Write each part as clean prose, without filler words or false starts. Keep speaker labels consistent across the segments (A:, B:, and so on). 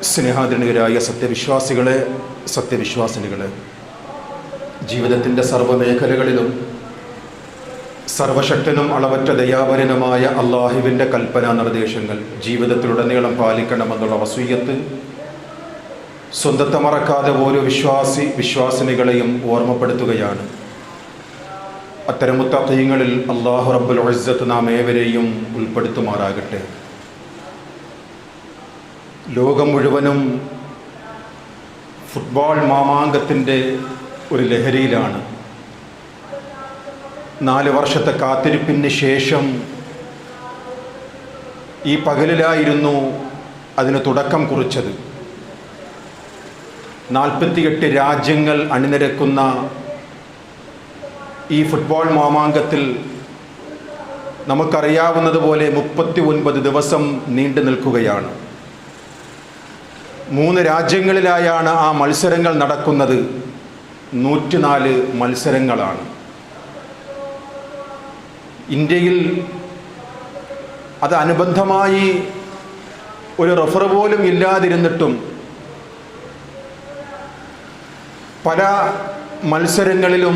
A: സ്നേഹാദരണീയരായ സത്യവിശ്വാസികളെ, സത്യവിശ്വാസിനികളെ, ജീവിതത്തിൻ്റെ സർവ്വമേഖലകളിലും സർവശക്തനും അളവറ്റ ദയാപരനുമായ അള്ളാഹുവിൻ്റെ കൽപ്പനാ നിർദ്ദേശങ്ങൾ ജീവിതത്തിലുടനീളം പാലിക്കണമെന്നുള്ള വസീയത്ത് സ്വന്തത്തെ മറക്കാതെ ഓരോ വിശ്വാസിനികളെയും ഓർമ്മപ്പെടുത്തുകയാണ്. അത്തരം മുത്തഖീങ്ങളിൽ അല്ലാഹു റബ്ബുൽ ഇസ്സത്ത് നാം ഏവരെയും ഉൾപ്പെടുത്തുമാറാകട്ടെ. ലോകം മുഴുവനും ഫുട്ബോൾ മാമാങ്കത്തിൻ്റെ ഒരു ലഹരിയിലാണ്. 4 വർഷത്തെ കാത്തിരിപ്പിന് ശേഷം ഈ പകലിലായിരുന്നു അതിന് തുടക്കം കുറിച്ചത്. 48 രാജ്യങ്ങൾ അണിനിരക്കുന്ന ഈ ഫുട്ബോൾ മാമാങ്കത്തിൽ നമുക്കറിയാവുന്നതുപോലെ 39 ദിവസം നീണ്ടു നിൽക്കുകയാണ്. 3 രാജ്യങ്ങളിലായാണ് ആ മത്സരങ്ങൾ നടക്കുന്നത്. 104 മത്സരങ്ങളാണ്. ഇന്ത്യയിൽ അത് അനുബന്ധമായി ഒരു റഫർ പോലും ഇല്ലാതിരുന്നിട്ടും പല മത്സരങ്ങളിലും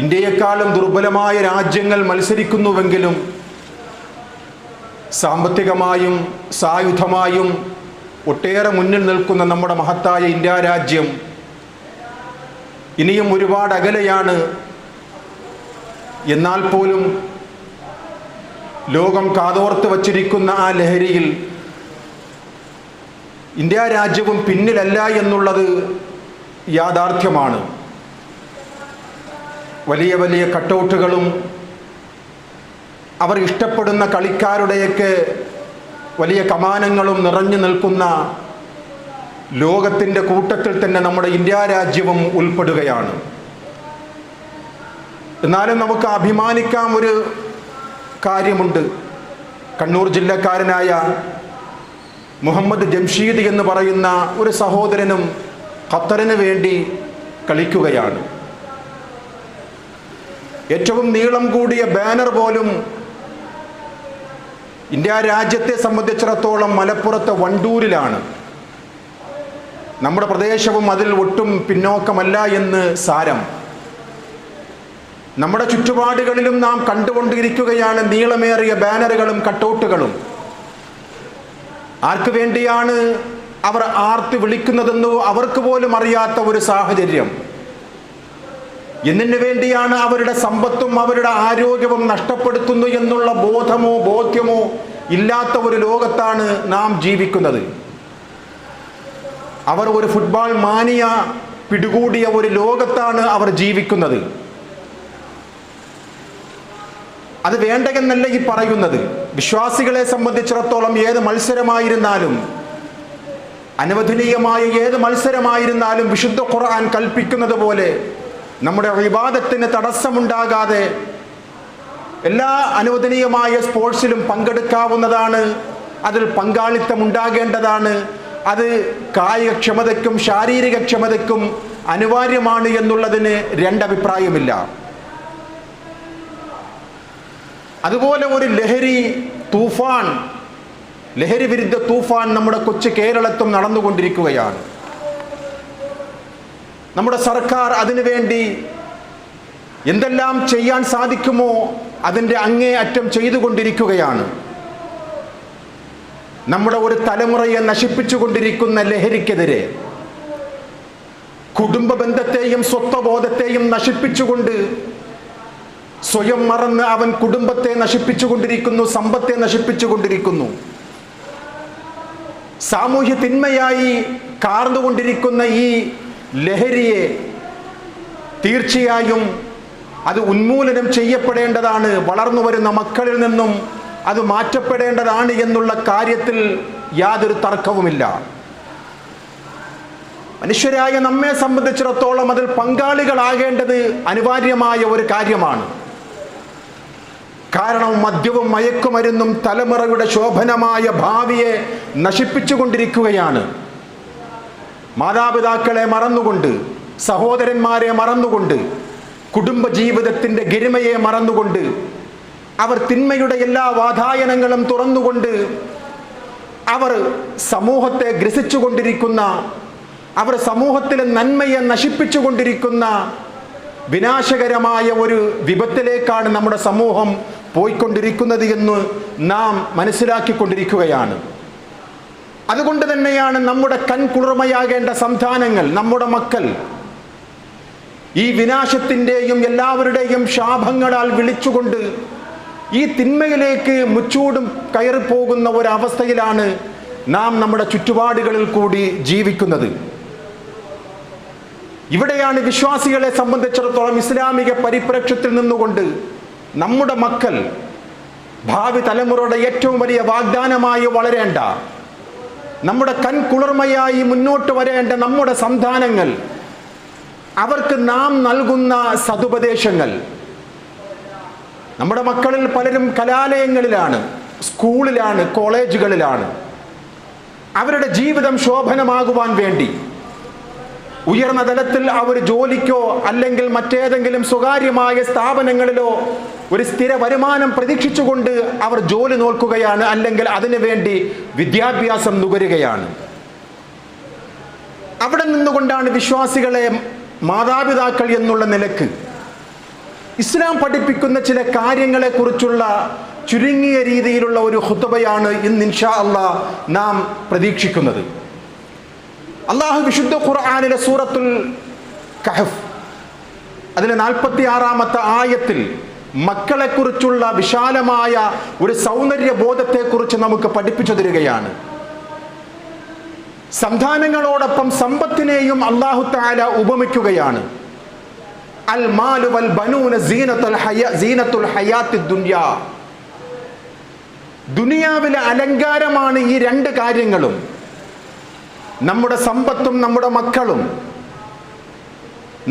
A: ഇന്ത്യയെക്കാളും ദുർബലമായ രാജ്യങ്ങൾ മത്സരിക്കുന്നുവെങ്കിലും സാമ്പത്തികമായും സായുധമായും ഒട്ടേറെ മുന്നിൽ നിൽക്കുന്ന നമ്മുടെ മഹത്തായ ഇന്ത്യ രാജ്യം ഇനിയും ഒരുപാട് അകലെയാണ്. എന്നാൽ പോലും ലോകം കാതോർത്ത് വച്ചിരിക്കുന്ന ആ ലഹരിയിൽ ഇന്ത്യ രാജ്യവും പിന്നിലല്ല എന്നുള്ളത് യാഥാർത്ഥ്യമാണ്. വലിയ വലിയ കട്ടൗട്ടുകളും അവർ ഇഷ്ടപ്പെടുന്ന കളിക്കാരുടെയൊക്കെ വലിയ കമാനങ്ങളും നിറഞ്ഞു നിൽക്കുന്ന ലോകത്തിൻ്റെ കൂട്ടത്തിൽ തന്നെ നമ്മുടെ ഇന്ത്യ രാജ്യവും ഉൾപ്പെടുകയാണ്. എന്നാലും നമുക്ക് അഭിമാനിക്കാൻ ഒരു കാര്യമുണ്ട്. കണ്ണൂർ ജില്ലക്കാരനായ മുഹമ്മദ് ജംഷീദ് എന്ന് പറയുന്ന ഒരു സഹോദരനും ഖത്തറിന് വേണ്ടി കളിക്കുകയാണ്. ഏറ്റവും നീളം കൂടിയ ബാനർ പോലും ഇന്ത്യ രാജ്യത്തെ സംബന്ധിച്ചിടത്തോളം മലപ്പുറത്തെ വണ്ടൂരിലാണ്. നമ്മുടെ പ്രദേശവും അതിൽ ഒട്ടും പിന്നോക്കമല്ല എന്ന് സാരം. നമ്മുടെ ചുറ്റുപാടുകളിലും നാം കണ്ടുകൊണ്ടിരിക്കുകയാണ് നീളമേറിയ ബാനറുകളും കട്ടൗട്ടുകളും. ആർക്ക് വേണ്ടിയാണ് അവർ ആർത്ത് വിളിക്കുന്നതെന്നോ അവർക്ക് പോലും അറിയാത്ത ഒരു സാഹചര്യം. എന്തിനു വേണ്ടിയാണ് അവരുടെ സമ്പത്തും അവരുടെ ആരോഗ്യവും നഷ്ടപ്പെടുത്തുന്നു എന്നുള്ള ബോധ്യമോ ഇല്ലാത്ത ഒരു ലോകത്താണ് നാം ജീവിക്കുന്നത്. അവർ ഒരു ഫുട്ബോൾ മാനിയ പിടികൂടിയ ഒരു ലോകത്താണ് അവർ ജീവിക്കുന്നത്. അത് വേണ്ടെന്നല്ല ഈ പറയുന്നത്. വിശ്വാസികളെ സംബന്ധിച്ചിടത്തോളം ഏത് മത്സരമായിരുന്നാലും, അനുവദനീയമായ ഏത് മത്സരമായിരുന്നാലും വിശുദ്ധ ഖുർആൻ കൽപ്പിക്കുന്നത് പോലെ നമ്മുടെ ഇബാദത്തിന് തടസ്സമുണ്ടാകാതെ എല്ലാ അനുവദനീയമായ സ്പോർട്സിലും പങ്കെടുക്കാവുന്നതാണ്. അതിൽ പങ്കാളിത്തം ഉണ്ടാകേണ്ടതാണ്. അത് കായികക്ഷമതയ്ക്കും ശാരീരിക ക്ഷമതയ്ക്കും അനിവാര്യമാണ് എന്നുള്ളതിന് രണ്ടഭിപ്രായമില്ല. അതുപോലെ ഒരു ലഹരി വിരുദ്ധ തൂഫാൻ നമ്മുടെ കൊച്ചു കേരളത്തും നടന്നുകൊണ്ടിരിക്കുകയാണ്. നമ്മുടെ സർക്കാർ അതിനുവേണ്ടി എന്തെല്ലാം ചെയ്യാൻ സാധിക്കുമോ അതിൻ്റെ അങ്ങേ അറ്റം ചെയ്തുകൊണ്ടിരിക്കുകയാണ്. നമ്മുടെ ഒരു തലമുറയെ നശിപ്പിച്ചുകൊണ്ടിരിക്കുന്ന ലഹരിക്കെതിരെ കുടുംബ ബന്ധത്തെയും സ്വത്വബോധത്തെയും നശിപ്പിച്ചുകൊണ്ട് സ്വയം മറന്ന് അവൻ കുടുംബത്തെ നശിപ്പിച്ചുകൊണ്ടിരിക്കുന്നു, സമ്പത്തെ നശിപ്പിച്ചുകൊണ്ടിരിക്കുന്നു. സാമൂഹ്യ തിന്മയായി കാർന്നുകൊണ്ടിരിക്കുന്ന ഈ ലഹരിയെ തീർച്ചയായും അത് ഉന്മൂലനം ചെയ്യപ്പെടേണ്ടതാണ്. വളർന്നു വരുന്ന മക്കളിൽ നിന്നും അത് മാറ്റപ്പെടേണ്ടതാണ് എന്നുള്ള കാര്യത്തിൽ യാതൊരു തർക്കവുമില്ല. മനുഷ്യരായ നമ്മെ സംബന്ധിച്ചിടത്തോളം അതിൽ പങ്കാളികളാകേണ്ടത് അനിവാര്യമായ ഒരു കാര്യമാണ്. കാരണം മദ്യവും മയക്കുമരുന്നും തലമുറയുടെ ശോഭനമായ ഭാവിയെ നശിപ്പിച്ചുകൊണ്ടിരിക്കുകയാണ്. മാതാപിതാക്കളെ മറന്നുകൊണ്ട്, സഹോദരന്മാരെ മറന്നുകൊണ്ട്, കുടുംബജീവിതത്തിൻ്റെ ഗരിമയെ മറന്നുകൊണ്ട് അവർ തിന്മയുടെ എല്ലാ വാതായനങ്ങളും തുറന്നുകൊണ്ട് അവർ സമൂഹത്തെ ഗ്രസിച്ചുകൊണ്ടിരിക്കുന്ന, അവർ സമൂഹത്തിലെ നന്മയെ നശിപ്പിച്ചുകൊണ്ടിരിക്കുന്ന വിനാശകരമായ ഒരു വിപത്തിലേക്കാണ് നമ്മുടെ സമൂഹം പോയിക്കൊണ്ടിരിക്കുന്നത് എന്ന് നാം മനസ്സിലാക്കിക്കൊണ്ടിരിക്കുകയാണ്. അതുകൊണ്ട് തന്നെയാണ് നമ്മുടെ കൺകുളിർമയാകേണ്ട സന്താനങ്ങൾ, നമ്മുടെ മക്കൾ ഈ വിനാശത്തിൻ്റെയും എല്ലാവരുടെയും ശാപങ്ങളാൽ വിളിച്ചുകൊണ്ട് ഈ തിന്മയിലേക്ക് മുച്ചൂടും കയറിപ്പോകുന്ന ഒരവസ്ഥയിലാണ് നാം നമ്മുടെ ചുറ്റുപാടുകളിൽ കൂടി ജീവിക്കുന്നത്. ഇവിടെയാണ് വിശ്വാസികളെ സംബന്ധിച്ചിടത്തോളം ഇസ്ലാമിക പരിപ്രേക്ഷ്യത്തിൽ നിന്നുകൊണ്ട് നമ്മുടെ മക്കൾ, ഭാവി തലമുറയുടെ ഏറ്റവും വലിയ വാഗ്ദാനമായി വളരേണ്ട, നമ്മുടെ കൺകുളിർമയായി മുന്നോട്ട് വരേണ്ട നമ്മുടെ സന്താനങ്ങൾ, അവർക്ക് നാം നൽകുന്ന സതുപദേശങ്ങൾ. നമ്മുടെ മക്കളിൽ പലരും കലാലയങ്ങളിലാണ്, സ്കൂളിലാണ്, കോളേജുകളിലാണ്. അവരുടെ ജീവിതം ശോഭനമാകുവാൻ വേണ്ടി ഉയർന്ന തലത്തിൽ അവർ ജോലിക്കോ അല്ലെങ്കിൽ മറ്റേതെങ്കിലും സ്വകാര്യമായ സ്ഥാപനങ്ങളിലോ ഒരു സ്ഥിര വരുമാനം പ്രതീക്ഷിച്ചുകൊണ്ട് അവർ ജോലി നോക്കുകയാണ്, അല്ലെങ്കിൽ അതിനുവേണ്ടി വിദ്യാഭ്യാസം നുകരുകയാണ്. അവിടെ നിന്നുകൊണ്ടാണ് വിശ്വാസികളെ മാതാപിതാക്കൾ എന്നുള്ള നിലക്ക് ഇസ്ലാം പഠിപ്പിക്കുന്ന ചില കാര്യങ്ങളെക്കുറിച്ചുള്ള ചുരുങ്ങിയ രീതിയിലുള്ള ഒരു ഖുതുബയാണ് ഇന്ന് ഇൻഷാ അല്ലാഹ് നാം പ്രതീക്ഷിക്കുന്നത്. അള്ളാഹു വിശുദ്ധ ഖുർആനിലെ സൂറത്തുൽ കഹഫ് അതിലെ 46-ാമത്തെ ആയത്തിൽ മക്കളെക്കുറിച്ചുള്ള വിശാലമായ ഒരു സൗന്ദര്യ ബോധത്തെക്കുറിച്ച് നമുക്ക് പഠിപ്പിച്ചു തരികയാണ്. സന്താനങ്ങളോടൊപ്പം സമ്പത്തിനെയും അല്ലാഹു തആല ഉപമിക്കുകയാണ്. അൽ മാലു വൽ ബനൂന സീനത്തുൽ ഹയാത്തിദ് ദുനിയാ. ദുനിയാവിലെ അലങ്കാരമാണ് ഈ രണ്ട് കാര്യങ്ങളും. നമ്മുടെ സമ്പത്തും നമ്മുടെ മക്കളും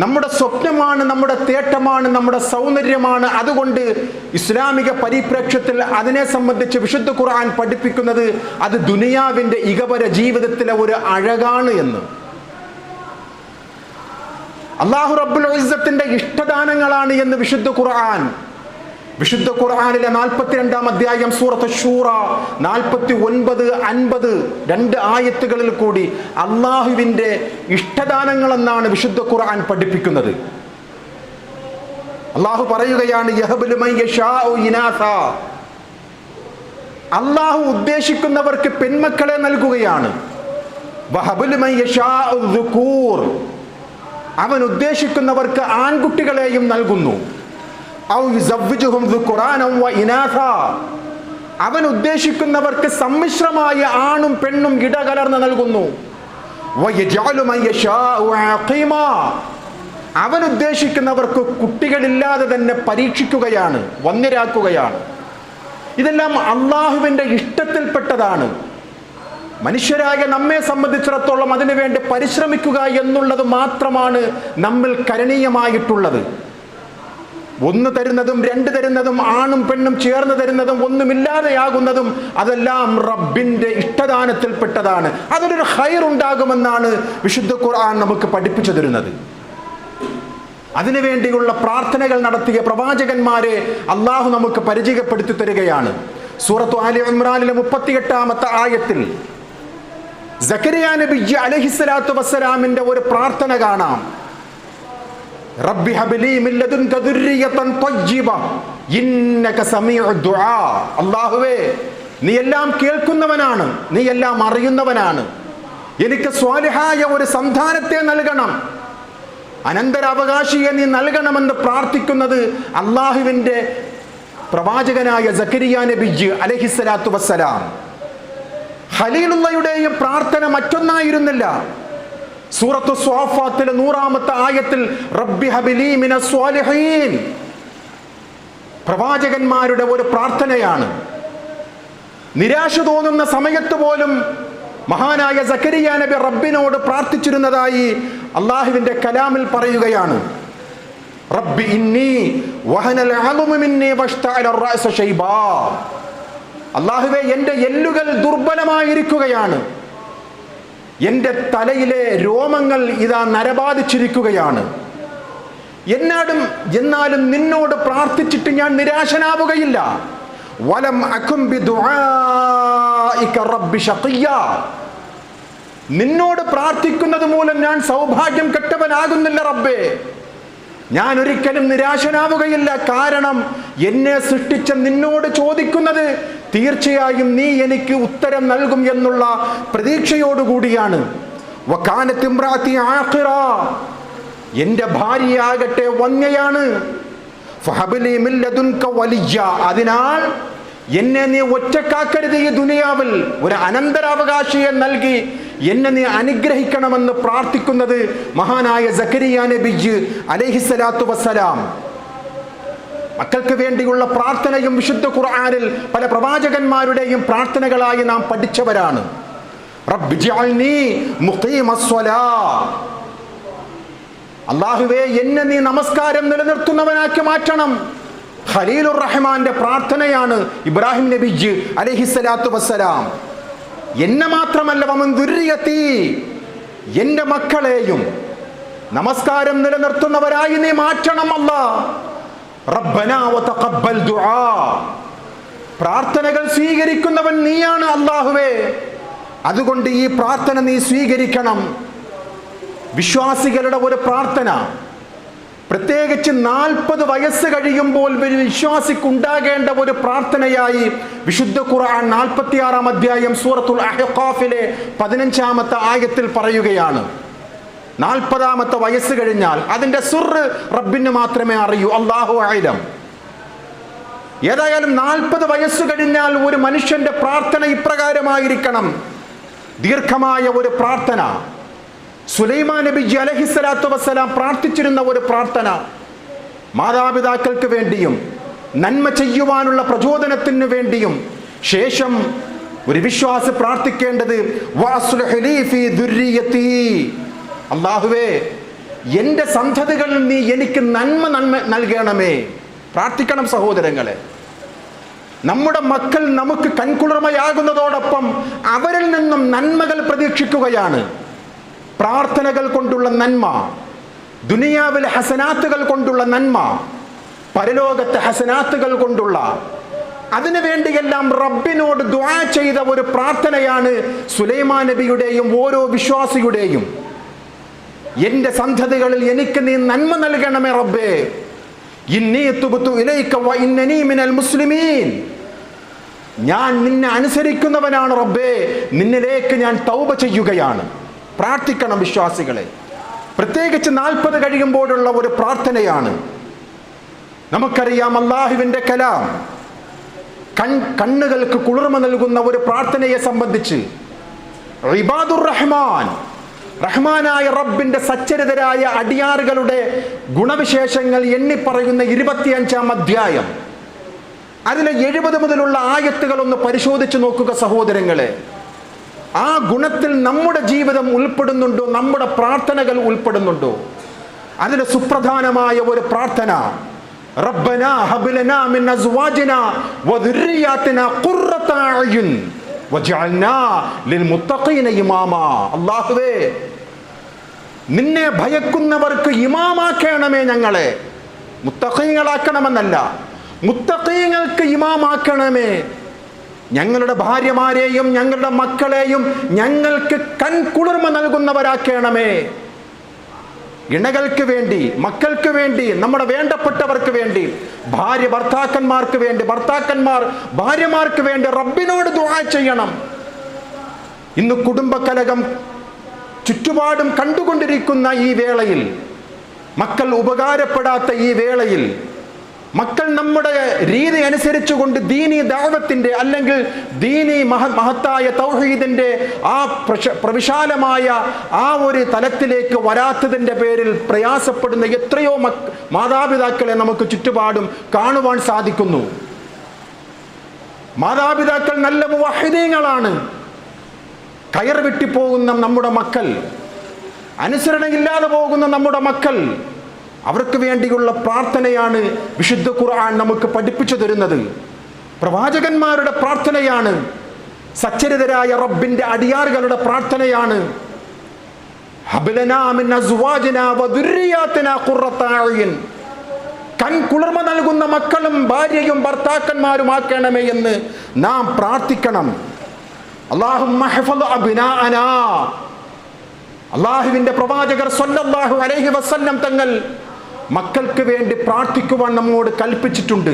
A: നമ്മുടെ സ്വപ്നമാണ്, നമ്മുടെ തേട്ടമാണ്, നമ്മുടെ സൗന്ദര്യമാണ്. അതുകൊണ്ട് ഇസ്ലാമിക പരിപ്രേക്ഷ്യത്തിൽ അതിനെ സംബന്ധിച്ച് വിശുദ്ധ ഖുർആൻ പഠിപ്പിക്കുന്നത് അത് ദുനിയാവിൻ്റെ ഇഹപര ജീവിതത്തിലെ ഒരു അഴകാണ് എന്ന്. അല്ലാഹു റബ്ബുൽ ഇസ്സത്തിന്റെ ഇഷ്ടദാനങ്ങളാണ് എന്ന് വിശുദ്ധ ഖുർആനിലെ 42-ാം അധ്യായം സൂറത്ത് ശൂറ 49-50 രണ്ട് ആയത്തുകളിൽ കൂടി അള്ളാഹുവിൻ്റെ ഇഷ്ടദാനങ്ങൾ എന്നാണ് വിശുദ്ധ ഖുർആൻ പഠിപ്പിക്കുന്നത്. അള്ളാഹു പറയുകയാണ്, യഹബുലു മൻ യശാഉ ഇനാസ. അള്ളാഹു ഉദ്ദേശിക്കുന്നവർക്ക് പെൺമക്കളെ നൽകുകയാണ്. വഹബുലു മൻ യശാഉ ദുകൂർ. അവൻ ഉദ്ദേശിക്കുന്നവർക്ക് ആൺകുട്ടികളെയും നൽകുന്നു. അവൻ ഉദ്ദേശിക്കുന്നവർക്ക് സമ്മിശ്രമായ ആണും പെണ്ണും ഇടകലർന്ന് നൽകുന്നു. അവൻ ഉദ്ദേശിക്കുന്നവർക്ക് കുട്ടികളില്ലാതെ തന്നെ പരീക്ഷിക്കുകയാണ്, വന്യരാക്കുകയാണ്. ഇതെല്ലാം അള്ളാഹുവിൻ്റെ ഇഷ്ടത്തിൽപ്പെട്ടതാണ്. മനുഷ്യരായ നമ്മെ സംബന്ധിച്ചിടത്തോളം അതിനുവേണ്ടി പരിശ്രമിക്കുക എന്നുള്ളത് മാത്രമാണ് നമ്മിൽ കരണീയമായിട്ടുള്ളത്. ഒന്ന് തരുന്നതും രണ്ട് തരുന്നതും ആണും പെണ്ണും ചേർന്ന് തരുന്നതും ഒന്നുമില്ലാതെയാകുന്നതും അതെല്ലാം റബ്ബിൻ്റെ ഇഷ്ടദാനത്തിൽപ്പെട്ടതാണ്. അതിലൊരു ഖൈർ ഉണ്ടാകുമെന്നാണ് വിശുദ്ധ ഖുർആൻ നമുക്ക് പഠിപ്പിച്ചു തരുന്നത്. അതിനുവേണ്ടിയുള്ള പ്രാർത്ഥനകൾ നടത്തിയ പ്രവാചകന്മാരെ അള്ളാഹു നമുക്ക് പരിചയപ്പെടുത്തി തരികയാണ്. സൂറത്തു ആലി ഇമ്രാനിലെ 38-ാമത്തെ ആയത്തിൽ സക്കരിയ നബി അലൈഹിസ്സലാത്തു വസ്സലാമിന്റെ ഒരു പ്രാർത്ഥന കാണാം. റബ്ബി ഹബ്ലി മിൻ ലദുൻക ദുർരിയതൻ ത്വയ്യിബ ഇന്നക സമീഉദ് ദുആ. അല്ലാഹുവേ, നീ എല്ലാം കേൾക്കുന്നവനാണ്, നീ എല്ലാം അറിയുന്നവനാണ്. എനിക്ക് സ്വാലിഹായ ഒരു സന്താനത്തെ നൽകണം, അനന്തരാവകാശിയെ നീ നൽകണമെന്ന് പ്രാർത്ഥിക്കുന്നത് അള്ളാഹുവിൻ്റെ പ്രവാചകനായ സക്കരിയ നബി അലൈഹിസ്സലാത്തു വസ്സലാം. ഖലീലുള്ളയുടെയും പ്രാർത്ഥന മറ്റൊന്നായിരുന്നില്ല. സൂറത്തു സ്വാഫാത്തിലെ 100-ാമത്തെ ആയത്തിൽ റബ്ബി ഹബ്ലി മിനസ് സ്വാലിഹീൻ പ്രവാചകന്മാരുടെ ഒരു പ്രാർത്ഥനയാണ്. നിരാശ തോന്നുന്ന സമയത്ത് പോലും മഹാനായ സക്കരിയ നബി റബ്ബിനോട് പ്രാർത്ഥിച്ചിരുന്നതായി അള്ളാഹുവിൻ്റെ കലാമിൽ പറയുകയാണ്. റബ്ബി ഇന്നി വഹനൽ അദ്മു മിന്നി വഷ്തഅല റഅസു ശൈബാ. അള്ളാഹുവേ, എൻ്റെ എല്ലുകൾ ദുർബലമായിരിക്കുകയാണ്, എൻ്റെ തലയിലെ രോമങ്ങൾ ഇതാ നരബാധിച്ചിരിക്കുകയാണ്. എന്നാലും നിന്നോട് പ്രാർത്ഥിച്ചിട്ട് ഞാൻ നിരാശനാവുകയില്ല. വലം അകും ബിദുആഇക ബിദുആഇക റബ്ബി ശഖിയ്യ. നിന്നോട് പ്രാർത്ഥിക്കുന്നത് മൂലം ഞാൻ സൗഭാഗ്യം കെട്ടവനാകുന്നില്ല റബ്ബേ. ഞാൻ ഒരിക്കലും നിരാശനാവുകയില്ല. കാരണം എന്നെ സൃഷ്ടിച്ച നിന്നോട് ചോദിക്കുന്നത് തീർച്ചയായും നീ എനിക്ക് ഉത്തരം നൽകും എന്നുള്ള പ്രതീക്ഷയോടുകൂടിയാണ്. വകാനത് ഇംറാഅതി ആഖിറ, എൻ്റെ ഭാര്യയാകട്ടെ വന്യയാണ്. ഫഹബ്ലി മിൻ ലദുൻക വലിയ്യ, അതിനാൽ എന്നെ നീ ഒറ്റക്കാക്കരുത്. ഈ ദുനിയാവിൽ ഒരു അനന്തരാവകാശിയെ നൽകി എന്നെ നീ അനുഗ്രഹിക്കണമെന്ന് പ്രാർത്ഥിക്കുന്നത് മഹാനായ സക്കരിയ നബി അലൈഹിസ്സലാത്തു വസ്സലാം. മക്കൾക്ക് വേണ്ടിയുള്ള പ്രാർത്ഥനയും വിശുദ്ധ ഖുർആനിൽ പല പ്രവാചകന്മാരുടെയും പ്രാർത്ഥനകളായി നാം പഠിച്ചവരാണ്. റബ്ബി ജഅൽനി മുഖീമസ്സലാ, അല്ലാഹുവേ എന്നെ നീ നമസ്കാരം നിലനിർത്തുന്നവനാക്കി മാറ്റണം. ഖലീലുർ റഹ്മാന്റെ പ്രാർത്ഥനയാണ് ഇബ്രാഹിം നബി അലൈഹിസ്സലാത്തു വസ്സലാം. എന്നെ മാത്രമല്ല വമൻ ദുർരിയതി, എൻ്റെ മക്കളെയും നമസ്കാരം നിലനിർത്തുന്നവരായി നീ മാറ്റണം അല്ലാഹ്. റബ്ബനാ വതഖബ്ബൽ ദുആ, പ്രാർത്ഥനകൾ സ്വീകരിക്കുന്നവൻ നീയാണ് അല്ലാഹുവേ, അതുകൊണ്ട് ഈ പ്രാർത്ഥന നീ സ്വീകരിക്കണം. വിശ്വാസികളുടെ ഒരു പ്രാർത്ഥന, പ്രത്യേകിച്ച് 40 വയസ്സ് കഴിയുമ്പോൾ ഒരു വിശ്വാസിക്കുണ്ടാകേണ്ട ഒരു പ്രാർത്ഥനയായി വിശുദ്ധ ഖുർആൻ 46-ാം അധ്യായം സൂറത്തുൽ അഹ്ഖാഫിലെ 15-ാമത്തെ ആയത്തിൽ പറയുകയാണ്. 40-ാമത്തെ വയസ്സ് കഴിഞ്ഞാൽ അതിൻ്റെ സുർറ് റബ്ബിന് മാത്രമേ അറിയൂ, അല്ലാഹു അഅലം. ഏതായാലും 40 വയസ്സ് കഴിഞ്ഞാൽ ഒരു മനുഷ്യന്റെ പ്രാർത്ഥന ഇപ്രകാരമായിരിക്കണം. ദീർഘമായ ഒരു പ്രാർത്ഥന. സുലൈമാൻ നബി അലൈഹിസ്സലാത്തു വസ്സലാം പ്രാർത്ഥിച്ചിരുന്ന ഒരു പ്രാർത്ഥന. മാതാപിതാക്കൾക്ക് വേണ്ടിയും നന്മ ചെയ്യുവാനുള്ള പ്രചോദനത്തിന് വേണ്ടിയും ശേഷം ഒരു വിശ്വാസി പ്രാർത്ഥിക്കേണ്ടത് വഅസ്ലിഹ് ലീ ഫീ ദുർരിയതി, അല്ലാഹുവേ എൻ്റെ സന്തതികളിൽ നീ എനിക്ക് നന്മ നൽകണമേ. പ്രാർത്ഥിക്കണം സഹോദരങ്ങളെ. നമ്മുടെ മക്കൾ നമുക്ക് കൺകുളിർമയാകുന്നതോടൊപ്പം അവരിൽ നിന്നും നന്മകൾ പ്രതീക്ഷിക്കുകയാണ്. പ്രാർത്ഥനകൾ കൊണ്ടുള്ള നന്മ, ദുനിയാവിലെ ഹസനാത്തുകൾ കൊണ്ടുള്ള നന്മ, പരലോകത്തെ ഹസനാത്തുകൾ കൊണ്ടുള്ള, അതിനു വേണ്ടിയെല്ലാം റബ്ബിനോട് ദുആ ചെയ്ത ഒരു പ്രാർത്ഥനയാണ് സുലൈമാൻ നബിയുടെയും ഓരോ വിശ്വാസിയുടെയും. എൻ്റെ സന്തതികളിൽ എനിക്ക് നീ നന്മ നൽകണമേ റബ്ബേ. ഇന്നി തുബ്തു ഇലൈക വ ഇന്നനി മിനൽ മുസ്ലിമീൻ, ഞാൻ നിന്നെ അനുസരിക്കുന്നവനാണ് റബ്ബേ, നിന്നിലേക്ക് ഞാൻ തൗബ ചെയ്യുകയാണ്. പ്രാർത്ഥിക്കണം വിശ്വാസികളെ. പ്രത്യേകിച്ച് 40 കഴിയുമ്പോഴുള്ള ഒരു പ്രാർത്ഥനയാണ്. നമുക്കറിയാം അല്ലാഹുവിൻ്റെ കലാം, കണ്ണുകൾക്ക് കുളിർമ നൽകുന്ന ഒരു പ്രാർത്ഥനയെ സംബന്ധിച്ച് ഇബാദുർ റഹ്മാൻ, റഹ്മാനായ റബ്ബിന്റെ സച്ചരിതരായ അടിയാറുകളുടെ ഗുണവിശേഷങ്ങൾ എണ്ണിപ്പറയുന്ന 25-ാം അധ്യായം, അതിലെ 70 മുതലുള്ള ആയത്തുകൾ ഒന്ന് പരിശോധിച്ച് നോക്കുക സഹോദരങ്ങളെ. ആ ഗുണത്തിൽ നമ്മുടെ ജീവിതം ഉൾപ്പെടുന്നുണ്ടോ? നമ്മുടെ പ്രാർത്ഥനകൾ ഉൾപ്പെടുന്നുണ്ടോ? അതിലെ സുപ്രധാനമായ ഒരു പ്രാർത്ഥന, റബ്ബനാ ഹബ് ലനാ മിൻ അസ്വാജിനാ വദുർരിയാതിനാ ഖുർറത അയുൻ വജഅൽനാ ലിൽമുത്തഖീന ഇമാമാ. അല്ലാഹുവേ നിന്നെ ഭയക്കുന്നവർക്ക് ഇമാമാക്കണമേ ഞങ്ങളെ. മുത്തഖീങ്ങളാക്കണമെന്നല്ല, മുത്തഖീങ്ങൾക്ക് ഇമാമാക്കണമേ. ഞങ്ങളുടെ ഭാര്യമാരെയും ഞങ്ങളുടെ മക്കളെയും ഞങ്ങൾക്ക് കൺകുളിർമ നൽകുന്നവരാക്കണമേ. ഇണകൾക്ക് വേണ്ടി, മക്കൾക്ക് വേണ്ടി, നമ്മുടെ വേണ്ടപ്പെട്ടവർക്ക് വേണ്ടി, ഭർത്താക്കന്മാർക്ക് വേണ്ടി, ഭർത്താക്കന്മാർ ഭാര്യമാർക്ക് വേണ്ടി റബ്ബിനോട് ദുആ ചെയ്യണം. ഇന്ന് കുടുംബകലഹം ചുറ്റുപാടും കണ്ടുകൊണ്ടിരിക്കുന്ന ഈ വേളയിൽ, മക്കൾ ഉപകാരപ്പെടാത്ത ഈ വേളയിൽ, മക്കൾ നമ്മുടെ രീതി അനുസരിച്ചുകൊണ്ട് ദീനി ദഅവത്തിന്റെ അല്ലെങ്കിൽ ദീനി മഹത്തായ തൗഹീദിന്റെ ആ പ്രവിശാലമായ ആ ഒരു തലത്തിലേക്ക് വരാത്തതിൻ്റെ പേരിൽ പ്രയാസപ്പെടുന്ന എത്രയോ മാതാപിതാക്കളെ നമുക്ക് ചുറ്റുപാടും കാണുവാൻ സാധിക്കുന്നു. മാതാപിതാക്കൾ നല്ല മുവഹ്ഹിദീങ്ങളാണ്. കയർ വെട്ടിപ്പോകുന്ന നമ്മുടെ മക്കൾ, അനുസരണയില്ലാതെ പോകുന്ന നമ്മുടെ മക്കൾ, അവർക്ക് വേണ്ടിയുള്ള പ്രാർത്ഥനയാണ് വിശുദ്ധ ഖുർആൻ നമുക്ക് പഠിപ്പിച്ചു തരുന്നത്. പ്രവാചകന്മാരുടെ പ്രാർത്ഥനയാണ്, സച്ചരിതരായ റബ്ബിന്റെ അടിയാറുകളുടെ പ്രാർത്ഥനയാണ്. ഹബ്ലനാ മിൻ അസ്വാജിനാ വദുർരിയാതിനാ ഖുർറത അയുൻ, കൺകുളിർമ നൽകുന്ന മക്കളും ഭാര്യയും ഭർത്താക്കന്മാരും ആക്കണമേ എന്ന് നാം പ്രാർത്ഥിക്കണം. അല്ലാഹുമ്മ ഹഫള് അബ്നാഅനാ. അല്ലാഹുവിന്റെ പ്രവാചകർ സ്വല്ലല്ലാഹു അലൈഹി വസല്ലം തങ്ങൾ മക്കൾക്ക് വേണ്ടി പ്രാർത്ഥിക്കുവാൻ നമ്മോട് കൽപ്പിച്ചിട്ടുണ്ട്.